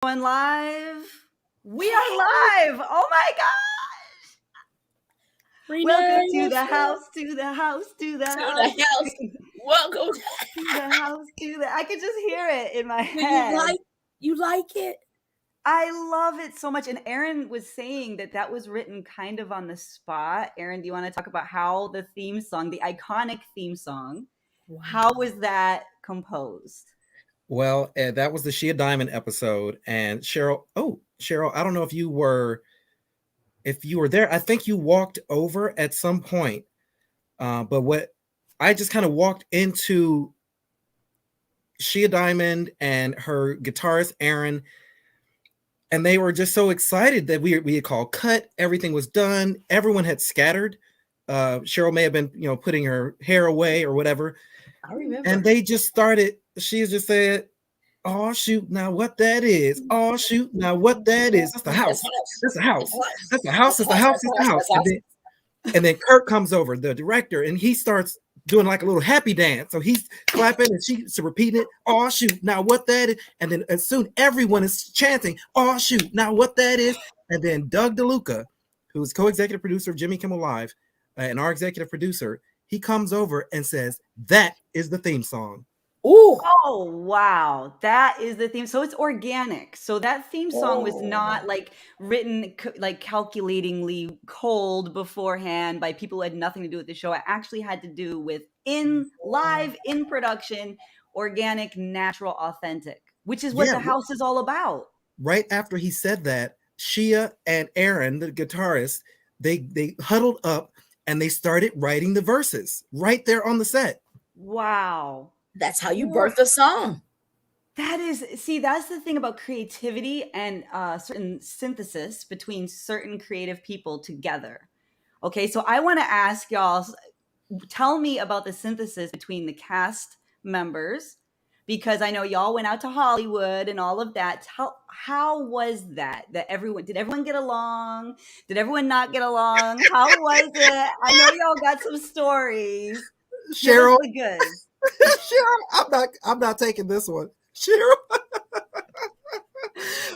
Going live. We are live. Oh my gosh. Renée, Welcome to the house, to the house, to the house. Welcome to the house, I could just hear it in my head. You like it? I love it so much. And Aaron was saying that was written kind of on the spot. Aaron, do you want to talk about how the theme song, the iconic theme song, how was that composed? Well, that was the She a Diamond episode, and Cheryl, I don't know if you were there. I think you walked over at some point, but I just kind of walked into She a Diamond and her guitarist Aaron, and they were just so excited that we had called cut. Everything was done. Everyone had scattered. Cheryl may have been, putting her hair away or whatever. I remember. And they just started. She just said, "Oh shoot! Now what that is? Oh shoot! Now what that is? That's the house. That's the house. That's the house. That's the house. That's the house." And then Kurt comes over, the director, and he starts doing like a little happy dance. So he's clapping and she's repeating it. Oh shoot! Now what that is? And then as soon everyone is chanting, "Oh shoot! Now what that is?" And then Doug DeLuca, who's co-executive producer of Jimmy Kimmel Live, and our executive producer, he comes over and says, "That is the theme song." Ooh. Oh, wow. That is the theme. So it's organic. So that theme song was not like written like calculatingly cold beforehand by people who had nothing to do with the show. It actually had to do with live in production, organic, natural, authentic, which is what the house is all about. Right after he said that, Shia and Aaron, the guitarist, they huddled up and they started writing the verses right there on the set. Wow. That's how you birth a song. That's the thing about creativity and certain synthesis between certain creative people together. Okay, so I want to ask y'all, tell me about the synthesis between the cast members, because I know y'all went out to Hollywood and all of that. How was that? Did everyone get along? Did everyone not get along? How was it? I know y'all got some stories. Cheryl, good. Cheryl, I'm not taking this one. Cheryl.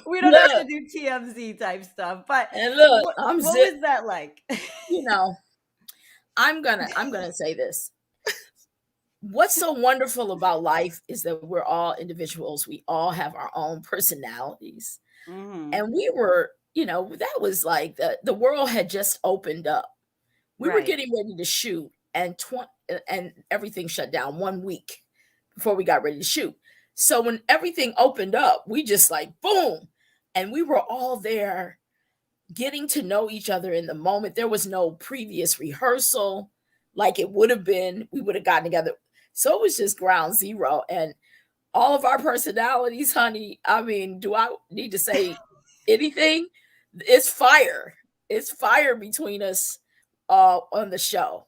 We don't have to do TMZ type stuff, but look, what was that like? I'm gonna say this. What's so wonderful about life is that we're all individuals. We all have our own personalities. Mm-hmm. And we were, that was like the world had just opened up. We were getting ready to shoot, and everything shut down 1 week before we got ready to shoot. So when everything opened up, we just like boom, and we were all there getting to know each other in the moment. There was no previous rehearsal like it would have been. We would have gotten together. So it was just ground zero, and all of our personalities, honey. I mean, do I need to say anything? It's fire. It's fire between us on the show.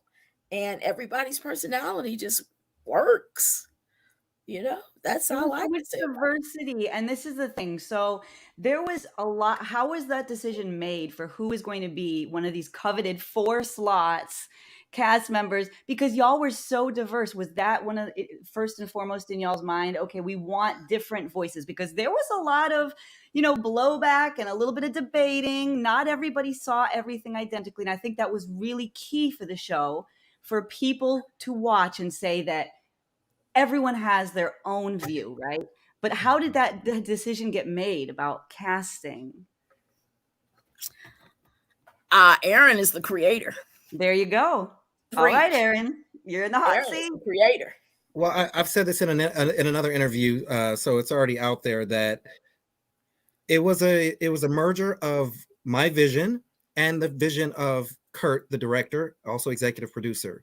And everybody's personality just works. That's how I like it. Diversity. And this is the thing. So there was a lot. How was that decision made for who was going to be one of these coveted 4 slots cast members? Because y'all were so diverse. Was that one of first and foremost in y'all's mind? Okay, we want different voices, because there was a lot of, blowback and a little bit of debating. Not everybody saw everything identically. And I think that was really key for the show, for people to watch and say that everyone has their own view, right? But how did the decision get made about casting? Aaron is the creator. There you go. All right, Aaron, you're in the hot seat. Creator. Well, I've said this in another interview, so it's already out there, that it was a merger of my vision and the vision of Kurt, the director, also executive producer.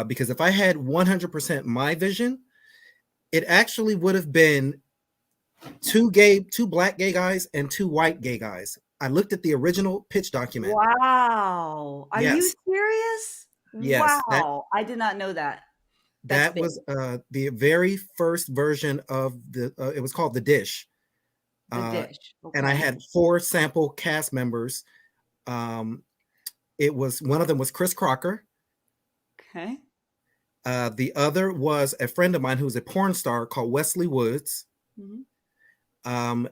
Because if I had 100% my vision, it actually would have been 2 black gay guys and 2 white gay guys. I looked at the original pitch document. Wow. Are you serious? Yes. Wow. I did not know that. That was the very first version of it was called The Dish. The Dish. Okay. And I had 4 sample cast members. It was, one of them was Chris Crocker. Okay. The other was a friend of mine who's a porn star called Wesley Woods. Mm-hmm.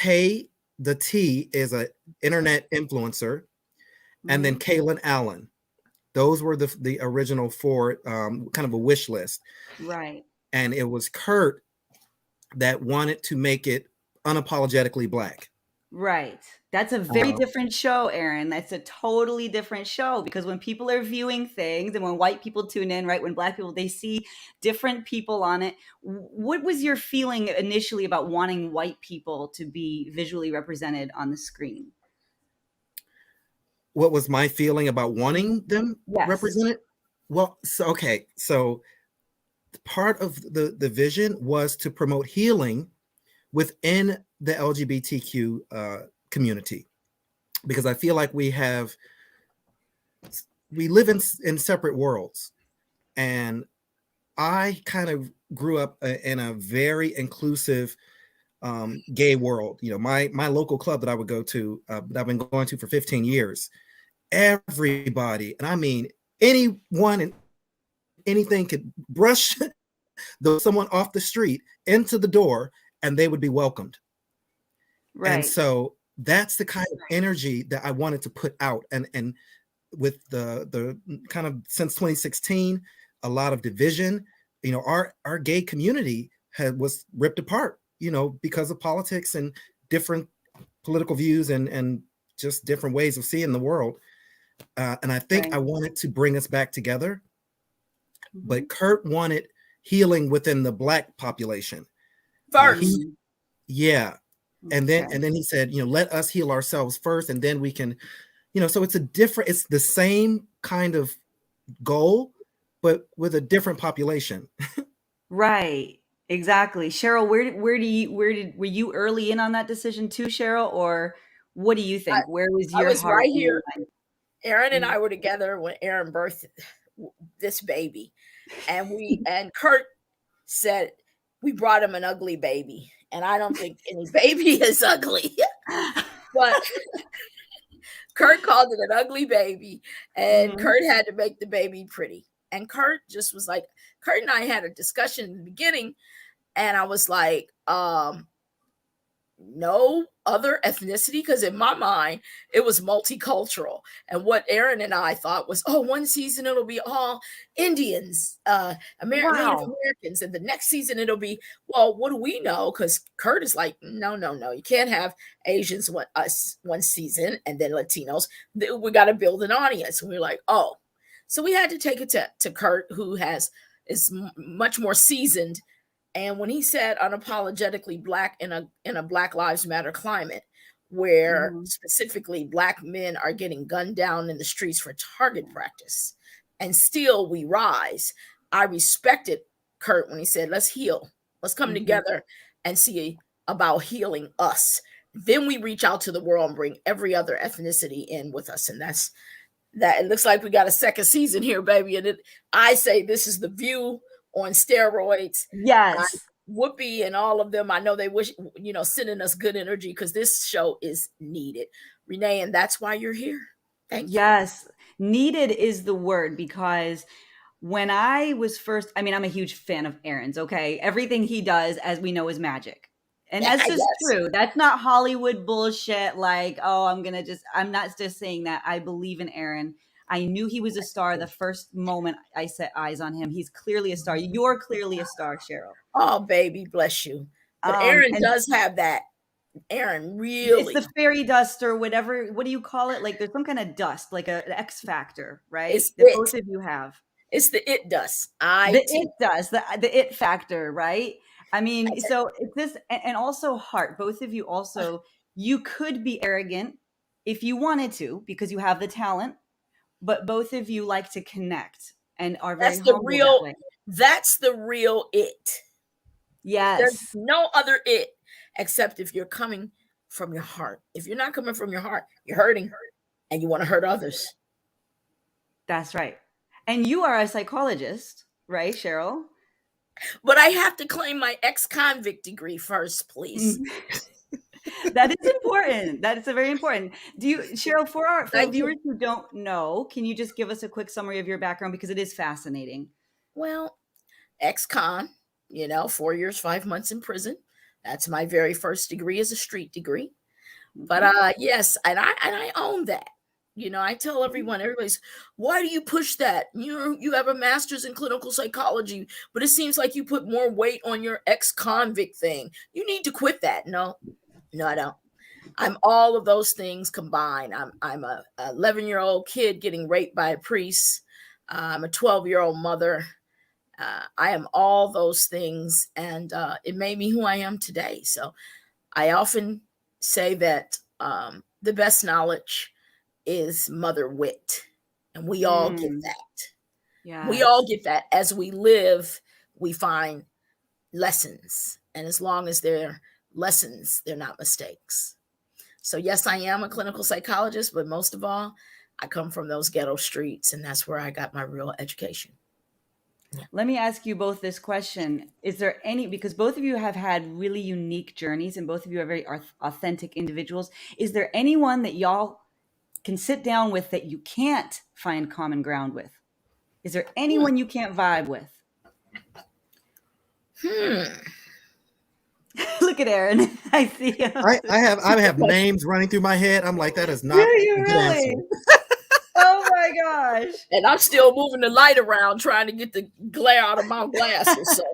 The T is an internet influencer, and then Kaylin Allen. Those were the original 4, kind of a wish list. Right. And it was Kurt that wanted to make it unapologetically Black. Right. That's a very different show, Aaron. That's a totally different show, because when people are viewing things and when white people tune in, right, when Black people, they see different people on it. What was your feeling initially about wanting white people to be visually represented on the screen? What was my feeling about wanting them represented? Well, so part of the vision was to promote healing within the LGBTQ community, because I feel like we live in separate worlds, and I kind of grew up in a very inclusive gay world. You know, my local club that I would go to, that I've been going to for 15 years, everybody, and I mean anyone and anything, could brush someone off the street into the door and they would be welcomed. Right. And so that's the kind of energy that I wanted to put out. And with the kind of, since 2016, a lot of division, you know, our gay community was ripped apart, you know, because of politics and different political views and just different ways of seeing the world. And I think I wanted to bring us back together. But Kurt wanted healing within the Black population first. And then he said, you know, let us heal ourselves first, and then we can, you know, so it's the same kind of goal, but with a different population. Right. Exactly. Cheryl, were you early in on that decision too, Cheryl, or what do you think? Where was your heart? Right here. Aaron and I were together when Aaron birthed this baby, and Kurt said we brought him an ugly baby, and I don't think any baby is ugly, but Kurt called it an ugly baby, and Kurt had to make the baby pretty. And Kurt just was like, Kurt and I had a discussion in the beginning, and I was like, no other ethnicity, because in my mind it was multicultural, and what Aaron and I thought was, one season it'll be all Indians, Native Americans, and the next season it'll be, well, what do we know? Because Kurt is like, no, you can't have Asians one season and then Latinos. We got to build an audience. And we were like, so we had to take it to Kurt, who is much more seasoned. And when he said unapologetically Black in a Black Lives Matter climate, where specifically Black men are getting gunned down in the streets for target practice, and still we rise, I respected Kurt when he said, let's heal. Let's come together and see about healing us. Then we reach out to the world and bring every other ethnicity in with us. And that's that. It looks like we got a second season here, baby. And I say this is The View on steroids. Yes. Whoopi and all of them, I know they wish, sending us good energy, because this show is needed. Renee, and that's why you're here. Thank you. Yes. Needed is the word, because when I was first, I'm a huge fan of Aaron's, okay? Everything he does, as we know, is magic. And that's just true. That's not Hollywood bullshit. Like, I'm not just saying that. I believe in Aaron. I knew he was a star the first moment I set eyes on him. He's clearly a star. You're clearly a star, Cheryl. Oh, baby, bless you. But Aaron does have that. Aaron, really. It's the fairy dust or whatever. What do you call it? Like, there's some kind of dust, like an X factor, right? Both of you have. It's the it dust. The it factor, right? So it's this, and also heart. Both of you also, you could be arrogant if you wanted to, because you have the talent. But both of you like to connect and are very humble. That's the real it. Yes. There's no other it except if you're coming from your heart. If you're not coming from your heart, you're hurting and you want to hurt others. That's right. And you are a psychologist, right, Cheryl? But I have to claim my ex-convict degree first, please. That is important. That is very important. Cheryl, for our viewers who don't know, can you just give us a quick summary of your background, because it is fascinating? Well, ex-con, 4 years, 5 months in prison. That's my very first degree, is a street degree. But yes, and I own that. You know, I tell everybody's, why do you push that? You have a master's in clinical psychology, but it seems like you put more weight on your ex-convict thing. You need to quit that. No, I don't. I'm all of those things combined. I'm a 11-year-old kid getting raped by a priest. I'm a 12-year-old mother. I am all those things, and it made me who I am today. So I often say that the best knowledge is mother wit, and we all get that. Yeah, we all get that. As we live, we find lessons, and as long as they're lessons, they're not mistakes. So yes, I am a clinical psychologist, but most of all, I come from those ghetto streets, and that's where I got my real education. Let me ask you both this question. Is there any, because both of you have had really unique journeys and both of you are very authentic individuals. Is there anyone that y'all can sit down with that you can't find common ground with? Is there anyone you can't vibe with? Look at Aaron. I see him. I have names running through my head. I'm like, that is not a good answer. Oh my gosh. And I'm still moving the light around trying to get the glare out of my glasses. So.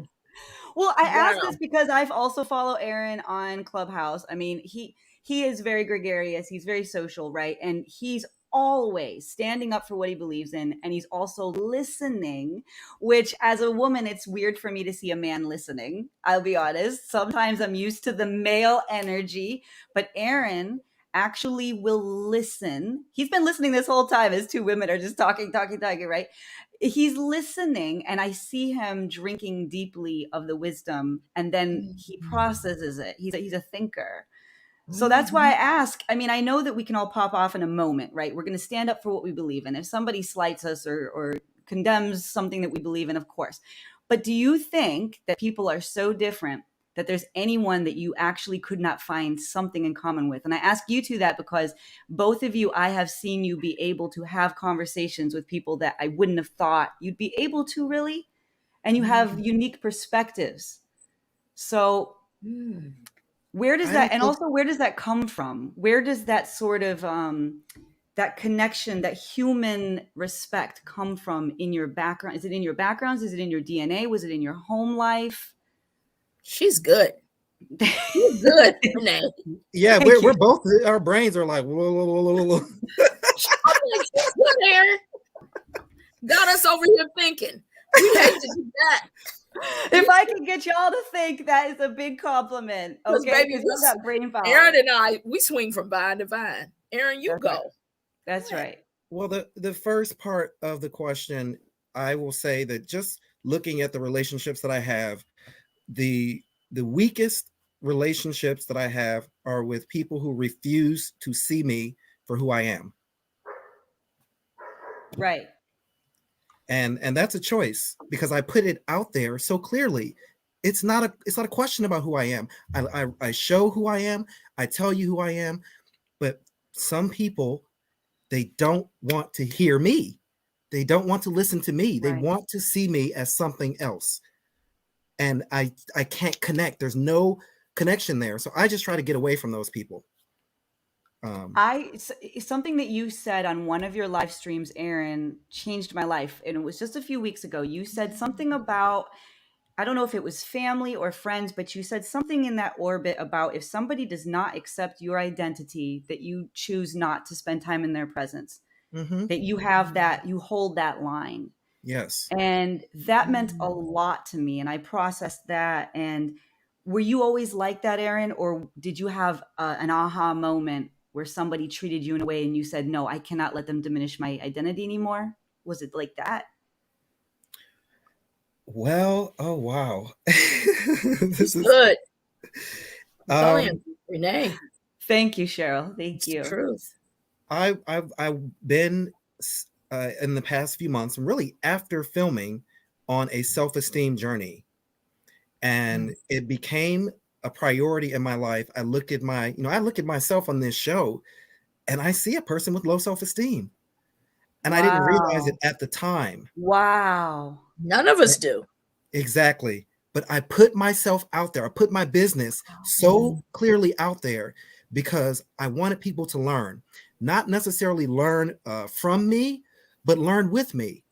Well, I asked this because I've also followed Aaron on Clubhouse. I mean, he is very gregarious. He's very social, right? And he's always standing up for what he believes in. And he's also listening, which as a woman, it's weird for me to see a man listening. I'll be honest. Sometimes I'm used to the male energy, but Aaron actually will listen. He's been listening this whole time as two women are just talking, right? He's listening, and I see him drinking deeply of the wisdom, and then he processes it. He's a thinker. So that's why I ask. I mean, I know that we can all pop off in a moment, right? We're going to stand up for what we believe in. If somebody slights us or condemns something that we believe in, of course. But do you think that people are so different that there's anyone that you actually could not find something in common with? And I ask you two that because both of you, I have seen you be able to have conversations with people that I wouldn't have thought you'd be able to, really. And you have unique perspectives. So where does that, and also where does that come from? Where does that sort of, that connection, that human respect come from in your background? Is it in your backgrounds? Is it in your DNA? Was it in your home life? She's good. She's good, Renee. Yeah, we're both, our brains are like, whoa. She's good, Aaron. Got us over here thinking. We hate to do that. If I can get y'all to think, that is a big compliment. Okay, baby, this, got brain power. Aaron and I, we swing from vine to vine. Aaron, you go. Right. That's right. Well, the first part of the question, I will say that just looking at the relationships that I have, the weakest relationships that I have are with people who refuse to see me for who I am. Right. And that's a choice because I put it out there so clearly. It's not a question about who I am. I show who I am. I tell you who I am. But some people, they don't want to hear me. They don't want to listen to me. They want to see me as something else. And I can't connect. There's no connection there. So I just try to get away from those people. Something that you said on one of your live streams, Aaron, changed my life. And it was just a few weeks ago. You said something about, I don't know if it was family or friends, but you said something in that orbit about if somebody does not accept your identity, that you choose not to spend time in their presence, that you have that, you hold that line. Yes. And that meant a lot to me. And I processed that. And were you always like that, Aaron? Or did you have an aha moment where somebody treated you in a way and you said, no, I cannot let them diminish my identity anymore? Was it like that? Well, oh, wow. This is good. Renee. Thank you, Cheryl. Thank you. Truth. I've been in the past few months, really after filming, on a self-esteem journey. And it became a priority in my life. I look at myself on this show and I see a person with low self-esteem. And I didn't realize it at the time. Wow. None of us do. Exactly. but I put myself out there. I put my business so clearly out there because I wanted people to learn, not necessarily learn from me, but learn with me.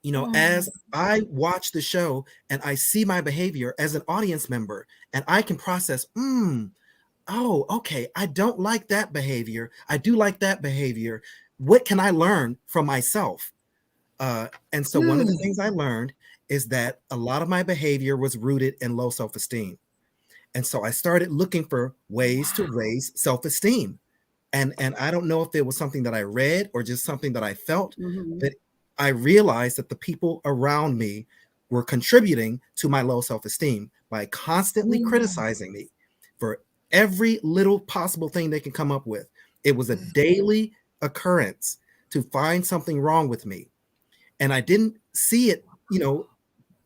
You know, as I watch the show and I see my behavior as an audience member, and I can process, oh, okay, I don't like that behavior. I do like that behavior. What can I learn from myself? And so one of the things I learned is that a lot of my behavior was rooted in low self-esteem. And so I started looking for ways to raise self-esteem. And I don't know if it was something that I read or just something that I felt, but I realized that the people around me were contributing to my low self-esteem by constantly criticizing me for every little possible thing they can come up with. It was a daily occurrence to find something wrong with me. And I didn't see it, you know,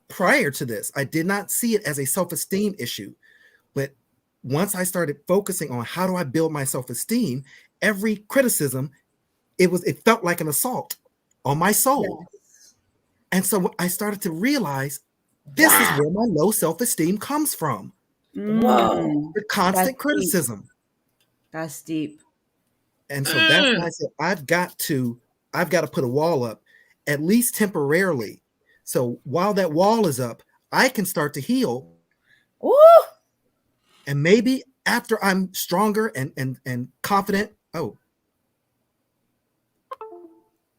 prior to this. I did not see it as a self-esteem issue. But once I started focusing on how do I build my self-esteem, every criticism, it felt like an assault on my soul. Yes. And so I started to realize this is where my low self-esteem comes from. Whoa. The constant criticism. That's deep. And so that's why I said I've got to put a wall up, at least temporarily. So while that wall is up, I can start to heal. Ooh. And maybe after I'm stronger and confident. Oh.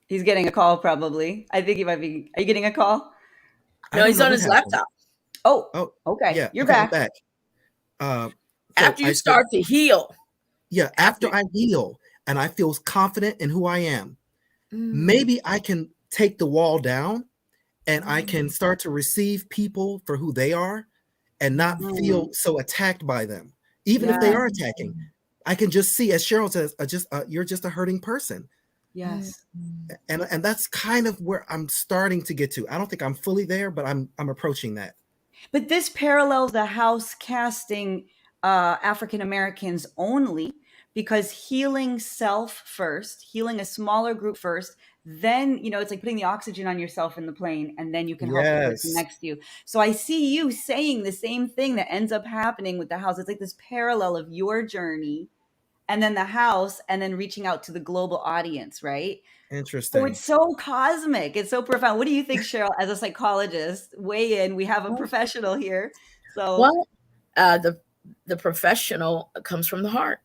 He's getting a call probably. I think he might be. Are you getting a call? No, he's on his laptop. Oh, okay. Yeah, You're back. After you start to heal. Yeah, after I heal and I feel confident in who I am, maybe I can take the wall down and I can start to receive people for who they are and not feel so attacked by them. Even if they are attacking, I can just see, as Cheryl says, you're just a hurting person. Yes. And that's kind of where I'm starting to get to. I don't think I'm fully there, but I'm approaching that. But this parallels the house casting African Americans only, because healing self first, healing a smaller group first, then, you know, it's like putting the oxygen on yourself in the plane, and then you can help the person next to you. So I see you saying the same thing that ends up happening with the house. It's like this parallel of your journey and then the house, and then reaching out to the global audience, right? Interesting. So it's so cosmic. It's so profound. What do you think, Cheryl, as a psychologist? Weigh in. We have a professional here. So, well, the professional comes from the heart.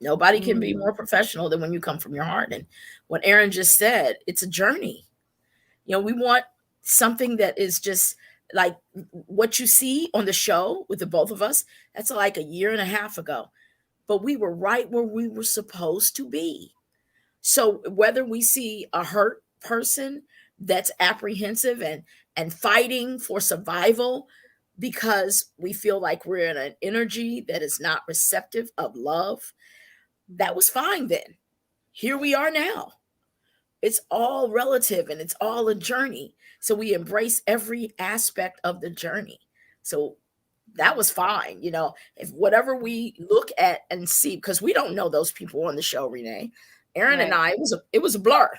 Nobody can be more professional than when you come from your heart. And what Aaron just said, it's a journey. You know, we want something that is just like what you see on the show with the both of us. That's like a year and a half ago. But we were right where we were supposed to be. So whether we see a hurt person that's apprehensive and fighting for survival because we feel like we're in an energy that is not receptive of love, that was fine then. Here we are now. It's all relative and it's all a journey. So we embrace every aspect of the journey. So that was fine. You know, if whatever we look at and see, because we don't know those people on the show, Renee. Aaron and I, it was a blur.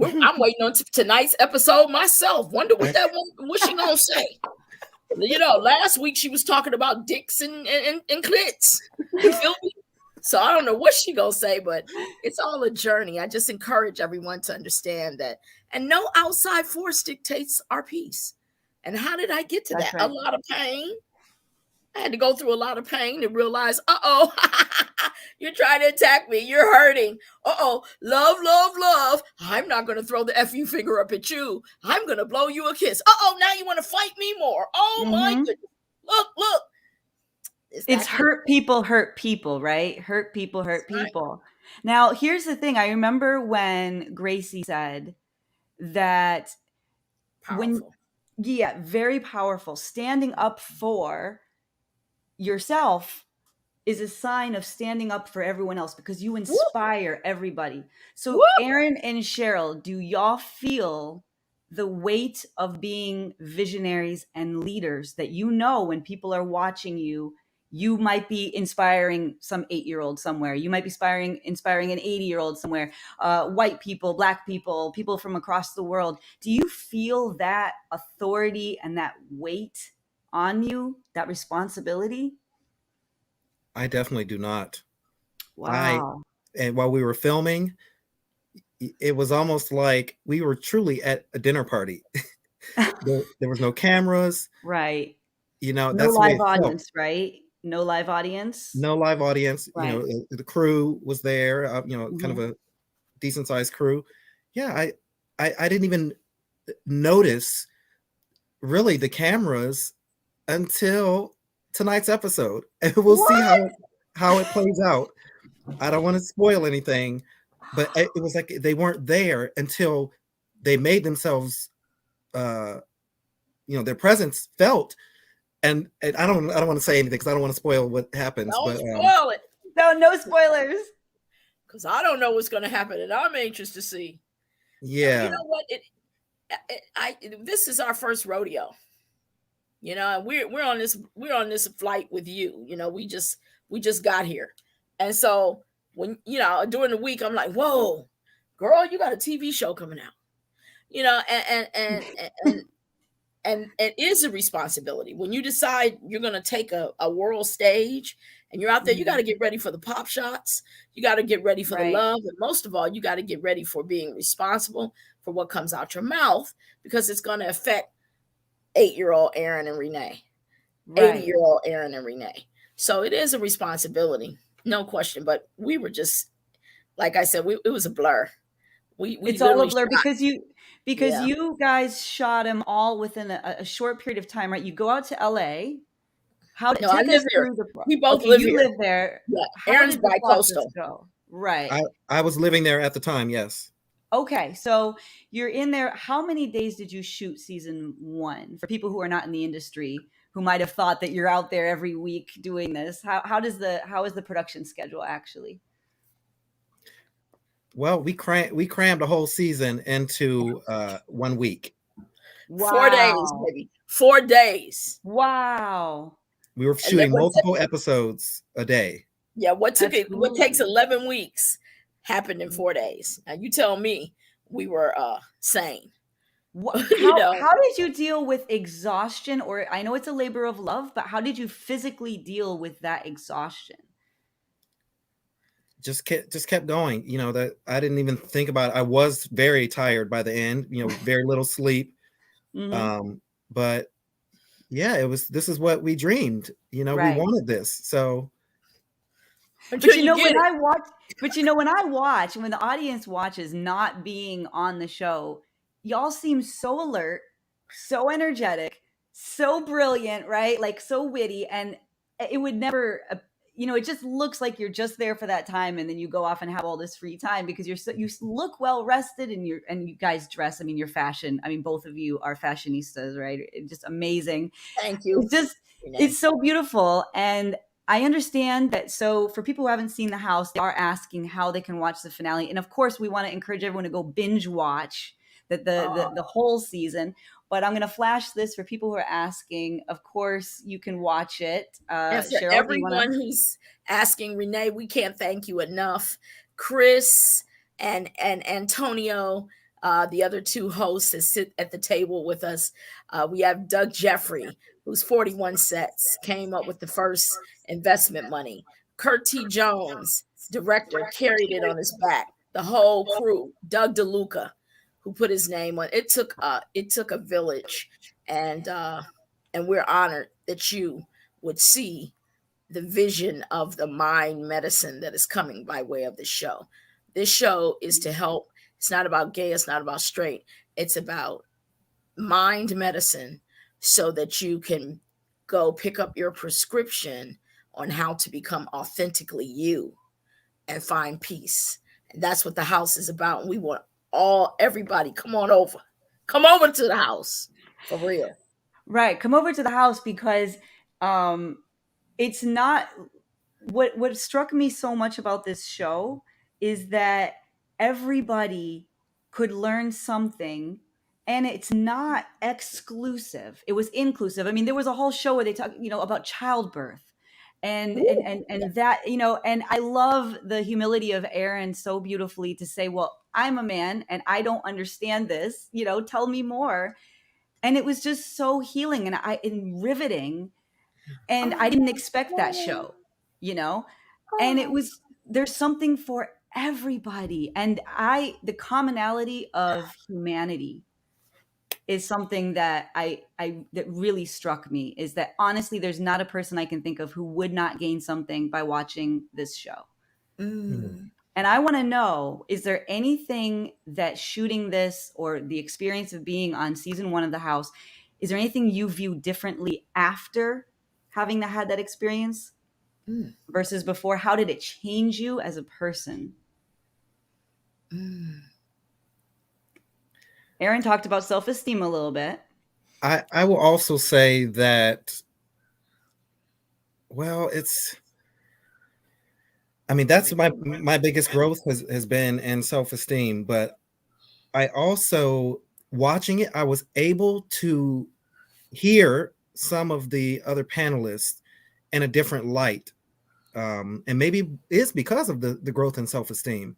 I'm waiting on tonight's episode myself. Wonder what that one, what she gonna say. You know, last week she was talking about dicks and clits. You feel me? So I don't know what she gonna say, but it's all a journey. I just encourage everyone to understand that, and no outside force dictates our peace. And how did I get to that? Right. A lot of pain. I had to go through a lot of pain to realize, you're trying to attack me. You're hurting. Love, love, love. I'm not going to throw the FU finger up at you. I'm going to blow you a kiss. Now you want to fight me more. Oh, my goodness. Look. It's hurt people, right? Hurt people, hurt people. Right. Now, here's the thing. I remember when Gracie said that powerful. Very powerful. Standing up for yourself is a sign of standing up for everyone else, because you inspire everybody. So Aaron and Cheryl, do y'all feel the weight of being visionaries and leaders, that, you know, when people are watching you, you might be inspiring some 8-year-old somewhere. You might be inspiring an 80-year-old somewhere, white people, Black people, people from across the world. Do you feel that authority and that weight on you, that responsibility? I definitely do not. Wow. And while we were filming, it was almost like we were truly at a dinner party. There was no cameras. Right. No That's the way live it felt. audience, right? No live audience. No live audience. Right. The crew was there. Kind of Mhm. a decent sized crew. Yeah, I didn't even notice really the cameras until tonight's episode, and we'll see how it plays out. I don't want to spoil anything, but it was like they weren't there until they made themselves, their presence felt. And I don't want to say anything because I don't want to spoil what happens. Don't But spoil it. No spoilers. Because I don't know what's going to happen, and I'm anxious to see. Yeah, you know what? This is our first rodeo. And we're on this flight with you. We just got here, and so when during the week, I'm like, whoa, girl, you got a TV show coming out. And it is a responsibility when you decide you're going to take a world stage and you're out there. You got to get ready for the pop shots. You got to get ready for the love. And most of all, you got to get ready for being responsible for what comes out your mouth, because it's going to affect 8-year-old Aaron and Renee, 80-year-old Aaron and Renee. So it is a responsibility, no question. But we were just, like I said, it was a blur. It's all a blur because you guys shot them all within a short period of time, right? You go out to LA. I live here. We both live here. You live there. Yeah. Aaron's bi-coastal. Go? Right. I was living there at the time. Yes. Okay. So you're in there. How many days did you shoot season 1? For people who are not in the industry, who might have thought that you're out there every week doing this, how is the production schedule actually? Well, we crammed a whole season into 1 week. Wow. 4 days, baby. 4 days. Wow. We were shooting multiple episodes a day. Yeah, what takes 11 weeks happened in 4 days. Now you tell me we were sane. How did you deal with exhaustion? Or I know it's a labor of love, but how did you physically deal with that exhaustion? Just kept going. That I didn't even think about it. I was very tired by the end. Very little sleep. Mm-hmm. But yeah, this is what we dreamed. We wanted this. So. When I watch, when the audience watches not being on the show, y'all seem so alert, so energetic, so brilliant, right? Like so witty, and it would never. It just looks like you're just there for that time, and then you go off and have all this free time because you look well rested, and you guys dress. I mean, your fashion. I mean, both of you are fashionistas, right? It's just amazing. Thank you. It's so beautiful, and I understand that. So for people who haven't seen the house, they are asking how they can watch the finale, and of course, we want to encourage everyone to go binge watch the whole season. But I'm going to flash this for people who are asking. Of course, you can watch it. And for Cheryl, everyone who's asking, Renee, we can't thank you enough. Chris and Antonio, the other 2 hosts that sit at the table with us. We have Doug Jeffrey, who's 41 sets, came up with the first investment money. Kurt T. Jones, director, carried it on his back. The whole crew. Doug DeLuca, who put his name on it. It took a village, and we're honored that you would see the vision of the mind medicine that is coming by way of the show. This show is to help. It's not about gay, it's not about straight. It's about mind medicine so that you can go pick up your prescription on how to become authentically you and find peace. And that's what the house is about. And we want everybody, come over to the house for real. Right. Come over to the house because it's not what struck me so much about this show is that everybody could learn something, and it's not exclusive. It was inclusive. I mean, there was a whole show where they talk, about childbirth and that, and I love the humility of Aaron so beautifully to say, well, I'm a man and I don't understand this, tell me more. And it was just so healing and riveting. And I didn't expect that show, and there's something for everybody. And the commonality of humanity is something that that really struck me, is that honestly, there's not a person I can think of who would not gain something by watching this show. Mm. And I want to know, is there anything that shooting this or the experience of being on season 1 of The House, is there anything you view differently after having had that experience versus before? How did it change you as a person? Aaron talked about self-esteem a little bit. I will also say that, well, that's my biggest growth has been in self-esteem. But I also, watching it, I was able to hear some of the other panelists in a different light. And maybe it's because of the growth in self-esteem.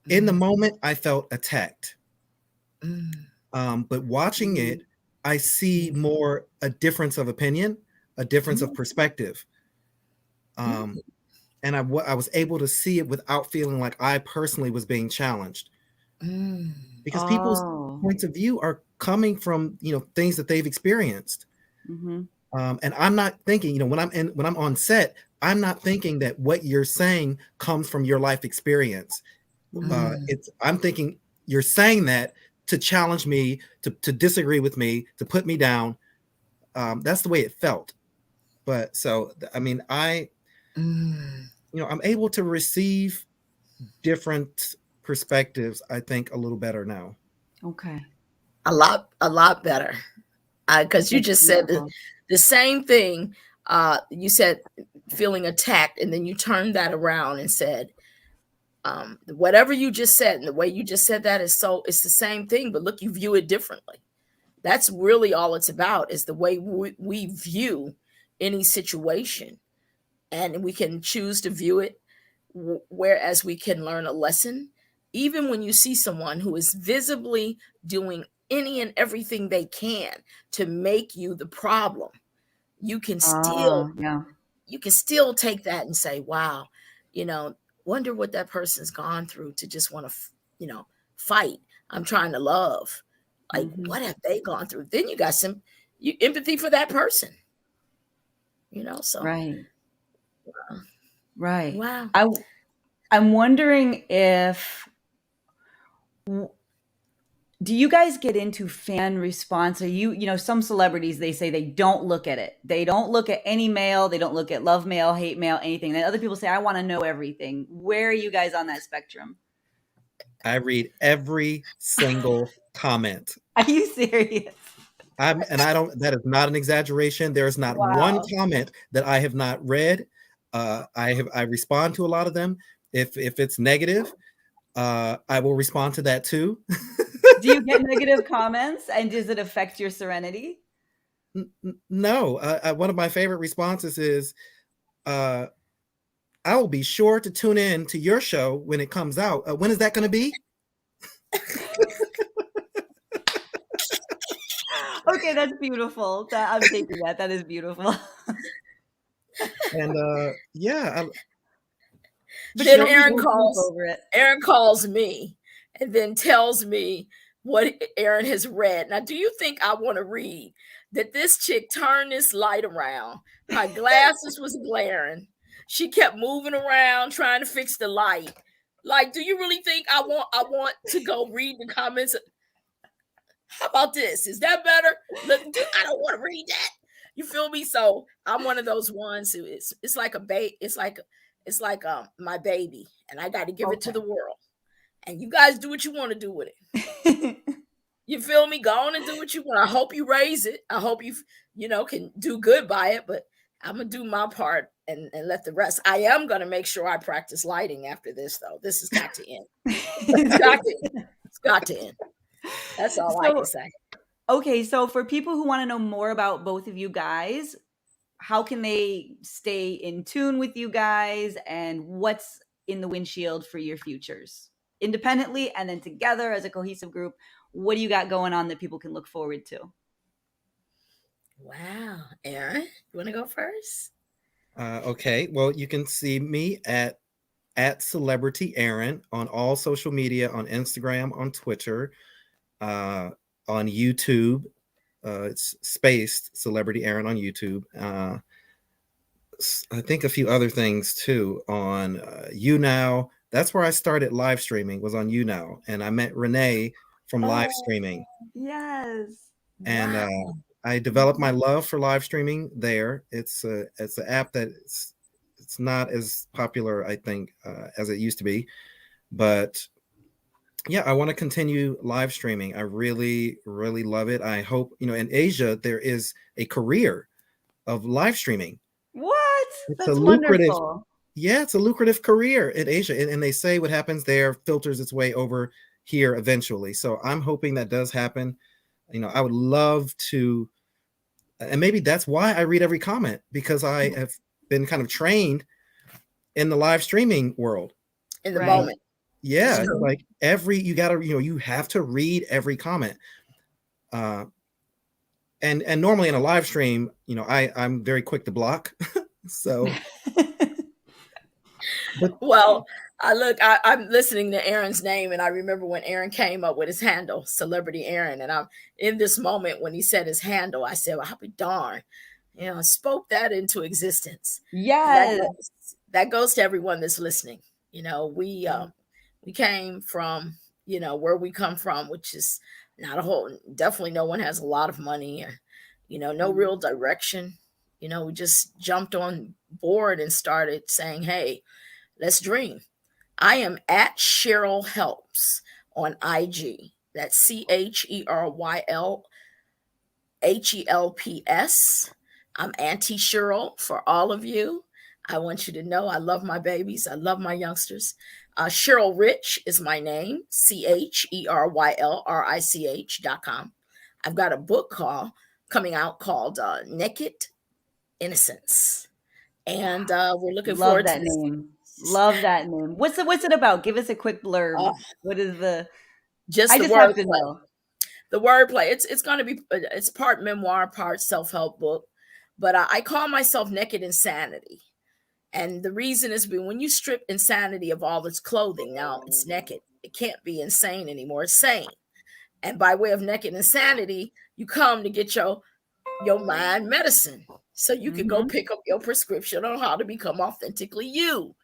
In the moment, I felt attacked. But watching it, I see more a difference of opinion, a difference of perspective. And I was able to see it without feeling like I personally was being challenged. Because people's points of view are coming from, things that they've experienced. And I'm not thinking, when I'm on set, I'm not thinking that what you're saying comes from your life experience. I'm thinking you're saying that to challenge me, to disagree with me, to put me down. That's the way it felt. But so, I'm able to receive different perspectives, I think, a little better now. Okay. A lot better. Because you just said the same thing. You said feeling attacked, and then you turned that around and said, whatever you just said and the way you just said that it's the same thing, but look, you view it differently. That's really all it's about, is the way we view any situation. And we can choose to view it, whereas we can learn a lesson. Even when you see someone who is visibly doing any and everything they can to make you the problem, you can still take that and say, wow, wonder what that person's gone through to just want to, fight. I'm trying to love. Like, what have they gone through? Then you got some empathy for that person, so. Right. Wow. I'm wondering do you guys get into fan response? Are some celebrities, they say they don't look at it. They don't look at any mail. They don't look at love mail, hate mail, anything. Then other people say, I want to know everything. Where are you guys on that spectrum? I read every single comment. Are you serious? That is not an exaggeration. There is not one comment that I have not read. I respond to a lot of them. If it's negative, I will respond to that too. Do you get negative comments, and does it affect your serenity? No. One of my favorite responses is, I will be sure to tune in to your show when it comes out. When is that going to be? Okay, that's beautiful. I'm taking that. That is beautiful. And then Aaron calls me and then tells me what Aaron has read. Now, do you think I want to read that this chick turned this light around? Her glasses was glaring. She kept moving around trying to fix the light. Like, do you really think I want to go read the comments? How about this? Is that better? Look, I don't want to read that. You feel me? So I'm one of those ones who it's like a baby. It's like my baby, and I got to give it to the world. And you guys do what you want to do with it. You feel me? Go on and do what you want. I hope you raise it. I hope you can do good by it. But I'm gonna do my part and let the rest. I am gonna make sure I practice lighting after this, though. This has got to end. It's got to end. That's all I can say. Okay, so for people who want to know more about both of you guys, how can they stay in tune with you guys, and what's in the windshield for your futures? Independently and then together as a cohesive group, what do you got going on that people can look forward to? Wow. Aaron, you want to go first? Okay. Well, you can see me at Celebrity Aaron on all social media, on Instagram, on Twitter, on YouTube. It's spaced Celebrity Aaron on YouTube. I think a few other things too on YouNow. That's where I started live streaming, was on YouNow, and I met Renee from live Oh, streaming, yes. and Wow. I developed my love for live streaming there. It's an app that it's not as popular, I think, as it used to be, but yeah, I want to continue live streaming. I really, really love it. I hope, in Asia there is a career of live streaming. What? It's a That's lucrative, wonderful. yeah, it's a lucrative career in Asia. And they say what happens there filters its way over here eventually. So I'm hoping that does happen. I would love to, and maybe that's why I read every comment, because I have been kind of trained in the live streaming world. In the Right. moment. Yeah, like you gotta, you have to read every comment. And normally in a live stream, I'm very quick to block. So Well, I'm listening to Aaron's name, and I remember when Aaron came up with his handle, Celebrity Aaron, and I'm in this moment when he said his handle, I said, well, I'll be darned. I spoke that into existence. Yes. That goes to everyone that's listening. We came from, where we come from, which is not definitely no one has a lot of money, or, no real direction. We just jumped on board and started saying, hey, let's dream. I am at Cheryl Helps on IG. That's CHERYLHELPS. I'm Auntie Cheryl for all of you. I want you to know I love my babies. I love my youngsters. Cheryl Rich is my name, CHERYLRICH.com. I've got a book coming out called Naked Innocence. And we're looking forward to this. Name. Love that name. What's it about? Give us a quick blurb. What is the? Just I the just have wordplay. to know. The wordplay. It's going to be. It's part memoir, part self-help book. But I call myself Naked Insanity, and the reason is when you strip insanity of all its clothing, now it's naked. It can't be insane anymore. It's sane. And by way of naked insanity, you come to get your mind medicine, so you can go pick up your prescription on how to become authentically you.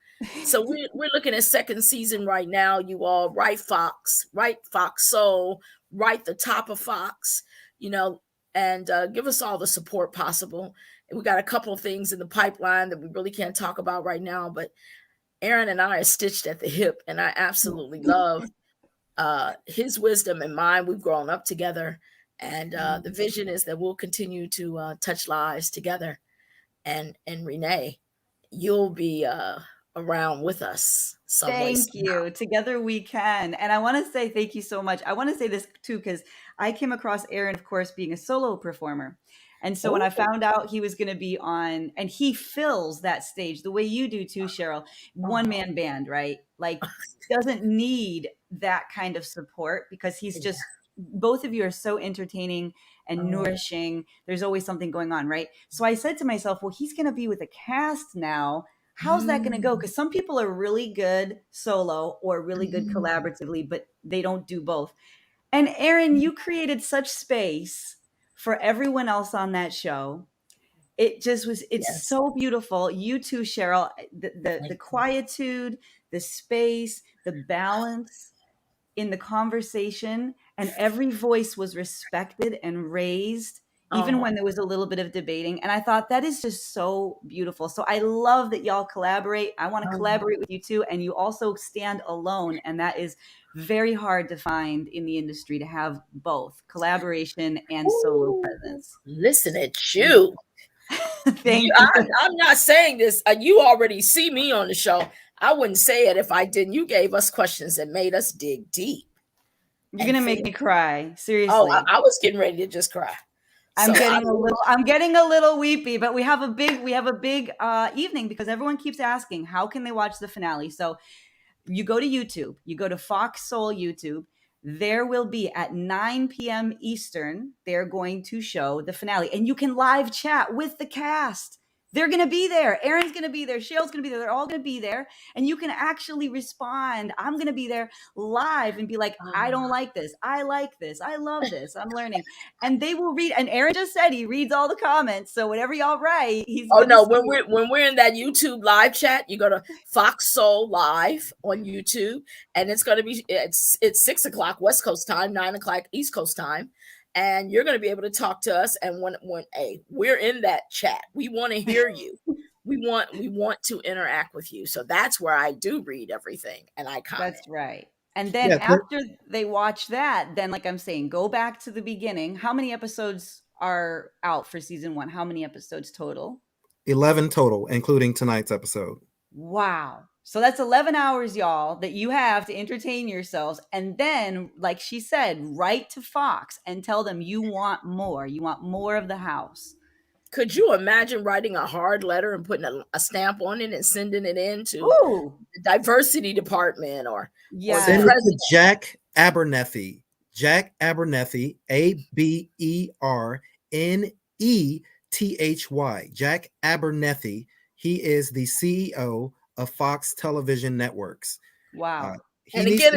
So we're looking at second season right now. You all write Fox Soul, write the top of Fox, and give us all the support possible. And we got a couple of things in the pipeline that we really can't talk about right now, but Aaron and I are stitched at the hip, and I absolutely love his wisdom and mine. We've grown up together, and the vision is that we'll continue to touch lives together. And Renee, you'll be around with us someplace. Thank you. Together we can. And I want to say thank you so much. I want to say this too, because I came across Aaron, of course, being a solo performer. And so when I found out he was going to be on, and he fills that stage the way you do too, Cheryl, one man band, right? Like doesn't need that kind of support, because he's just, both of you are so entertaining and nourishing. There's always something going on, right? So I said to myself, well, he's going to be with a cast now. How's that going to go? Because some people are really good solo or really good collaboratively, but they don't do both. And Aaron, you created such space for everyone else on that show. It just was, it's so beautiful. You too, Cheryl, the quietude, the space, the balance in the conversation, and every voice was respected and raised, even when there was a little bit of debating. And I thought that is just so beautiful. So I love that y'all collaborate. I want to collaborate with you too. And you also stand alone. And that is very hard to find in the industry, to have both collaboration and solo presence. Listen at you. Thank you. I'm not saying this. You already see me on the show. I wouldn't say it if I didn't. You gave us questions that made us dig deep. You're going to make me cry. Seriously. Oh, I was getting ready to just cry. I'm getting a little weepy, but we have a big evening, because everyone keeps asking, how can they watch the finale? So you go to YouTube, you go to Fox Soul YouTube. there will be at 9 p.m. Eastern, they're going to show the finale. And you can live chat with the cast. They're going to be there. Erin's going to be there. Cheryl's going to be there. They're all going to be there. And you can actually respond. I'm going to be there live and be like, I don't like this. I like this. I love this. I'm learning. And they will read. And Erin just said he reads all the comments. So whatever y'all write, he's when we're in that YouTube live chat, you go to Fox Soul Live on YouTube, and it's going to be it's 6 o'clock West Coast time, 9 o'clock East Coast time. And you're going to be able to talk to us. And when we're in that chat, we want to hear you. We want to interact with you. So that's where I do read everything and I comment. That's right. And then after they watch that, then like I'm saying, go back to the beginning. How many episodes are out for season 1? How many episodes total? 11 total, including tonight's episode. Wow. So that's 11 hours, y'all, that you have to entertain yourselves. And then, like she said, write to Fox and tell them you want more. You want more of the house. Could you imagine writing a hard letter and putting a stamp on it and sending it in to the diversity department or send it to Jack Abernethy. Jack Abernethy, ABERNETHY. Jack Abernethy. He is the CEO of Fox Television Networks. Wow. And again,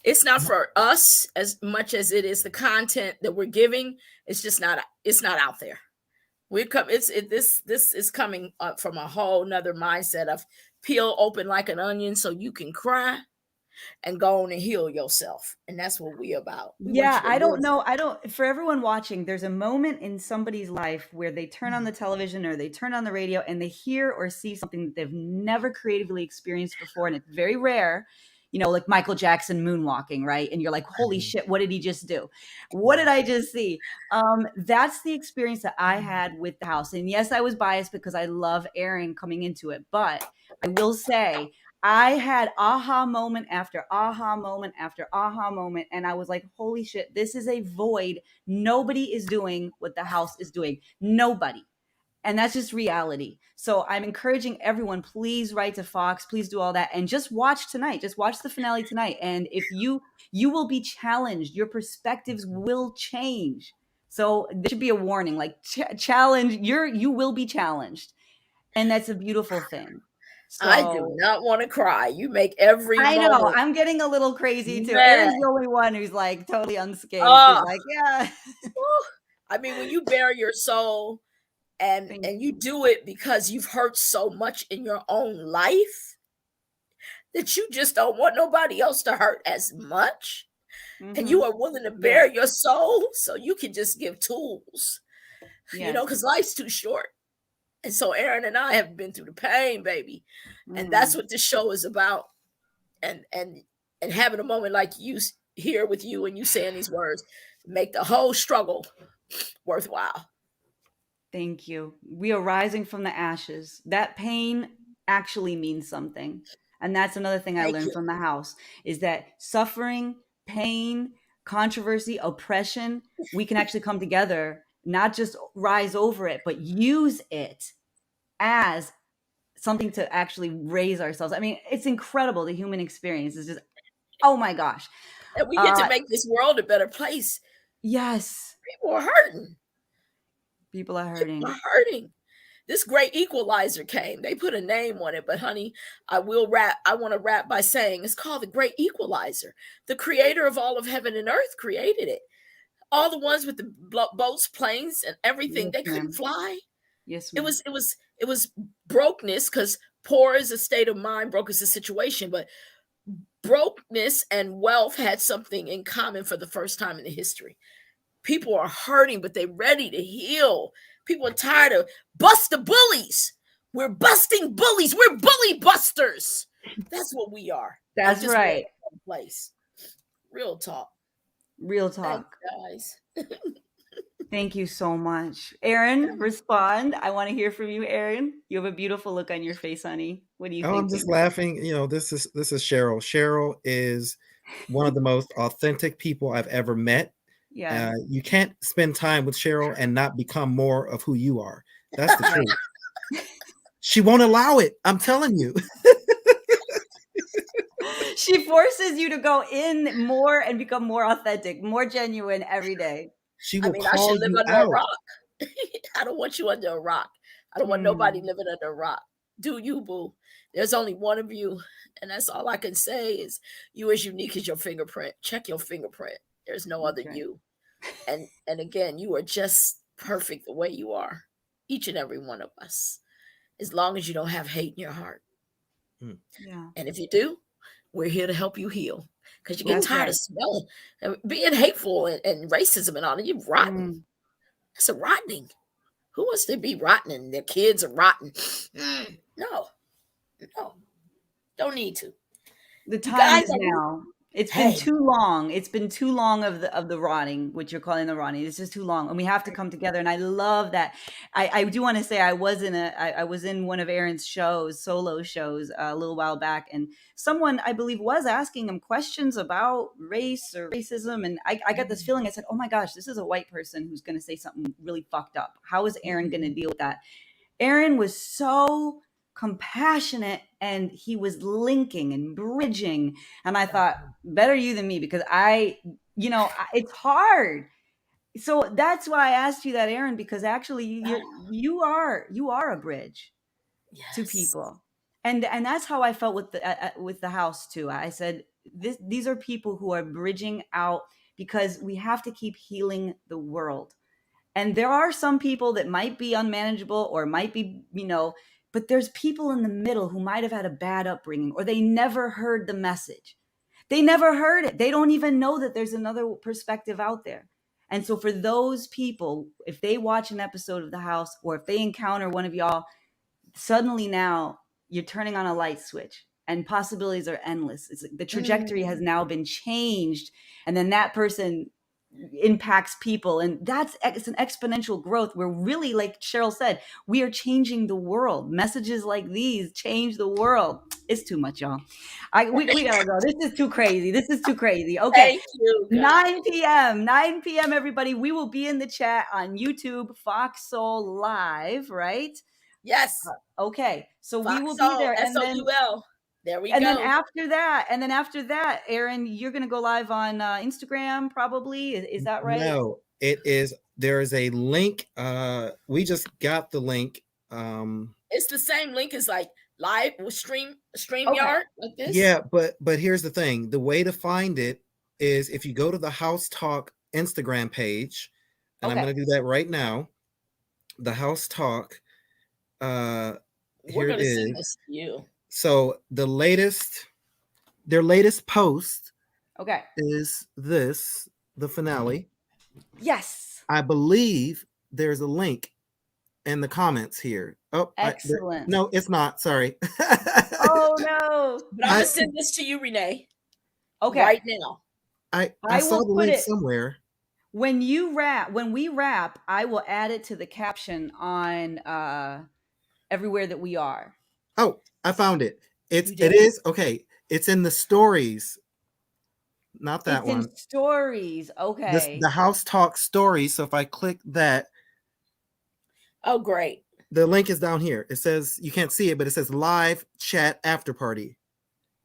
it's not for us as much as it is the content that we're giving. It's not out there. This is coming up from a whole nother mindset of peel open like an onion so you can cry and go on and heal yourself. And that's what we're about. I don't know. For everyone watching, there's a moment in somebody's life where they turn on the television or they turn on the radio and they hear or see something that they've never creatively experienced before. And it's very rare, like Michael Jackson moonwalking, right? And you're like, holy shit, what did he just do? What did I just see? That's the experience that I had with the house. And yes, I was biased because I love Erin coming into it. But I will say, I had aha moment after aha moment after aha moment. And I was like, holy shit, this is a void. Nobody is doing what the house is doing. Nobody. And that's just reality. So I'm encouraging everyone, please write to Fox, please do all that. And just watch tonight. Just watch the finale tonight. And if you will be challenged, your perspectives will change. So there should be a warning, like challenge, you will be challenged. And that's a beautiful thing. So, I do not want to cry. You make every I moment. know. I'm getting a little crazy too. Erin's the only one who's like totally unscathed. She's like, yeah. I mean, when you bare your soul and you do it because you've hurt so much in your own life that you just don't want nobody else to hurt as much. Mm-hmm. And you are willing to bare your soul so you can just give tools, because life's too short. And so Erin and I have been through the pain, baby. And that's what this show is about. And having a moment like you here with you and you saying these words make the whole struggle worthwhile. Thank you. We are rising from the ashes. That pain actually means something. And that's another thing I learned from the house is that suffering, pain, controversy, oppression, we can actually come together, not just rise over it, but use it as something to actually raise ourselves. I mean, it's incredible. The human experience is just, oh my gosh. And we get to make this world a better place. Yes. People are hurting. People are hurting. This great equalizer came. They put a name on it, but honey, I want to wrap by saying it's called the Great Equalizer. The creator of all of heaven and earth created it. All the ones with the boats, planes, and everything, they couldn't fly. Yes, ma'am. It was brokenness, because poor is a state of mind, broke is a situation, but brokenness and wealth had something in common for the first time in the history. People are hurting, but they're ready to heal. People are tired of bust the bullies. We're busting bullies. We're bully busters. That's what we are. That's right. Place. Real talk. Real talk. Thanks, guys. Thank you so much. Erin, respond. I want to hear from you, Erin. You have a beautiful look on your face, honey. What do you think? I'm just laughing. This is Cheryl. Cheryl is one of the most authentic people I've ever met. Yeah. You can't spend time with Cheryl and not become more of who you are. That's the truth. She won't allow it. I'm telling you. She forces you to go in more and become more authentic, more genuine every day. She will I call should live you under out. a rock. I don't want you under a rock. I don't want nobody living under a rock. Do you, boo? There's only one of you, and that's all I can say is you as unique as your fingerprint. Check your fingerprint. There's no other you. And again, you are just perfect the way you are. Each and every one of us. As long as you don't have hate in your heart. Yeah. And if you do, we're here to help you heal. Because you get tired of smelling and being hateful and racism and all that. You're rotten. It's a rotting. Who wants to be rotten and their kids are rotten? No. Don't need to. The time is now. It's been too long. It's been too long of the rotting, which you're calling the rotting. It's just too long, and we have to come together. And I love that. I do want to say I was in one of Aaron's solo shows, a little while back, and someone I believe was asking him questions about race or racism, and I got this feeling. I said, "Oh my gosh, this is a white person who's going to say something really fucked up. How is Aaron going to deal with that?" Aaron was so compassionate, and he was linking and bridging, and I thought, better you than me, because it's hard. So that's why I asked you that, Aaron, because actually you are a bridge to people, and that's how I felt with the house too. I said these are people who are bridging out, because we have to keep healing the world. And there are some people that might be unmanageable or might be, but there's people in the middle who might have had a bad upbringing, or they never heard the message. They never heard it. They don't even know that there's another perspective out there. And so for those people, if they watch an episode of The House, or if they encounter one of y'all, suddenly now you're turning on a light switch and possibilities are endless. It's like the trajectory has now been changed. And then that person impacts people, and it's an exponential growth where really, like Cheryl said, we are changing the world. Messages like these change the world. It's too much, y'all. We gotta go. This is too crazy. Okay. Thank you, 9 p.m. everybody. We will be in the chat on YouTube, Fox Soul Live, right? Yes. Okay. So Fox we will Soul, be there. SOUL. There we go. And then after that, Aaron, you're going to go live on Instagram, probably. Is that right? No, it is. There is a link. We just got the link. It's the same link as like live with StreamYard, like this. Yeah, but here's the thing. The way to find it is if you go to the House Talk Instagram page, and I'm going to do that right now. The House Talk. We're going to send this to you. So their latest post is the finale. Yes. I believe there's a link in the comments here. Oh, excellent. No, it's not. Sorry. Oh no. But I'm going to send this to you, Renee. Okay. Right now. I saw the link somewhere. When we wrap, I will add it to the caption on everywhere that we are. Oh, I found it. It is okay. It's in the stories. Not that one. In stories. Okay. The House Talk stories. So if I click that. Oh, great. The link is down here. It says, you can't see it, but it says live chat after party.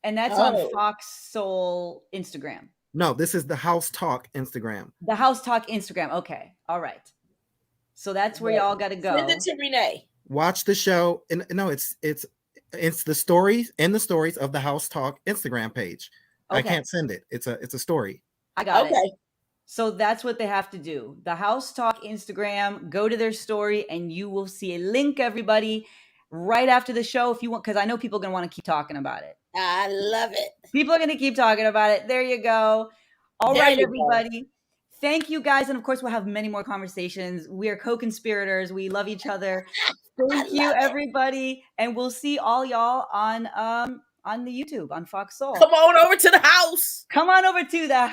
And that's on Fox Soul Instagram. No, this is the House Talk Instagram. The House Talk Instagram. Okay. All right. So that's where y'all got to go. Send it to Renee. Watch the show. And no, it's the stories and the stories of the House Talk Instagram page. Okay. I can't send it. It's a story. I got it. So that's what they have to do. The House Talk Instagram, go to their story, and you will see a link, everybody, right after the show if you want, because I know people are going to want to keep talking about it. I love it. People are going to keep talking about it. There you go. All right, everybody. Thank you, guys. And of course, we'll have many more conversations. We are co-conspirators. We love each other. Thank you, everybody. And we'll see all y'all on the YouTube, on Fox Soul. Come on over to the house. Come on over to the house.